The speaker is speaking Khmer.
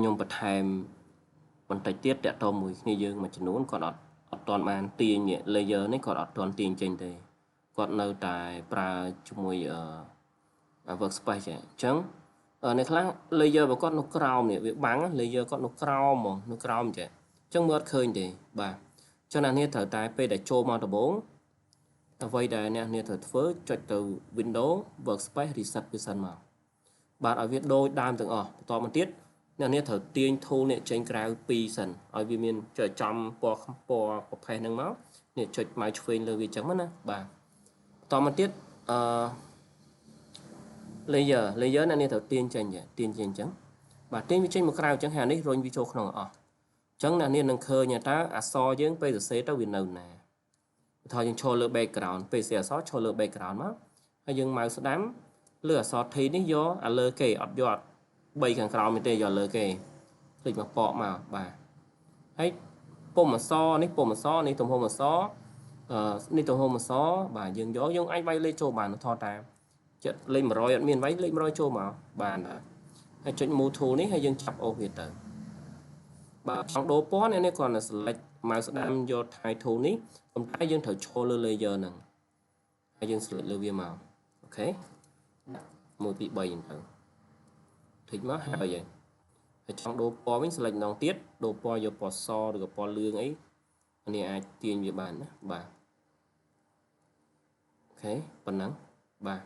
nhung bật hàmបន្តិចទៀតតាក់ទងមួយគ្នាយើងមួយចំនួនគាត់អត់ទាន់បានទាញ layer នេះគាត់អត់ទាន់ទាញចេញទេគាត់នៅតែប្រើជាមួយworkspace អញ្ចឹងនៅខ្លះ layer របស់គាត់នៅក្រោមនេះវាបាំង layer គាត់នៅក្រោមហ្មងនៅក្រោមចេះអញ្ចឹងមើលអត់ឃើញទេបាទអញ្ចឹងអ្នកនេះត្រូវតែពេលដែលចូលមកដំបូងអ្វីដែលអ្នកនេះត្រូវធ្វើចុចទៅ Windows workspace reset វាសិនមកបាទឲ្យវាដូចដើមទាំងអស់បន្តមកទៀតអ្នកនេះត្រូវទាញ tool នេះចេញក្រៅ2សិនឲ្យវាមានចុចចំពណ៌ប្រផេះហ្នឹងមកនេះចុចមកឆ្វេងលើវាចឹងណាបាទបន្តមកទៀតlayer អ្នកនេះត្រូវទាញចេញអញ្ចឹងបាទទាញវាចេញមកក្រៅអញ្ចឹងហើយនេះរុញវាចូលក្នុងអស់អញ្ចឹងអ្នកនេះនឹងឃើញថាអក្សរយើងពេលសរសេរទៅវានៅណាបើថាយើងឈរលើ background ពេលសរសេរអក្សរឈរលើ background មកហើយយើងម៉ៅស្ដាំលើអក្សរ T នេះយកអាលើគេអត់យក3ខាងក្រោមទេយកលើគេคลิกមកពកមកបាទហើយពុំអក្សរនេះពុំអក្សរនេះទំហំអក្សរនេះទំហំអក្សរបាទយើងយកយើងអាចវាយលេខចូលបានថតតាមចិត្តលេខ100អត់មានវាយលេខ100ចូលមកបានដែរហើយចុច move tool នេះហើយយើងចាប់អូសវាទៅបាទចង់ដូរពណ៌នេះគ្រាន់តែ select មកស្ដាំយក title នេះប៉ុន្តែយើងត្រូវឈរលើ layer ហ្នឹងហើយយើង select លើវាមកអូខេ1 2 3ហ្នឹងទៅធិចមកហើយចង់ដូរពណ៌វិញ select ម្ដងទៀតដូរពណ៌យកពណ៌សឬក៏ពណ៌លឿងអីនេះអាចទាញវាបានណាបាទអូខេប៉ុណ្ណឹងបាទ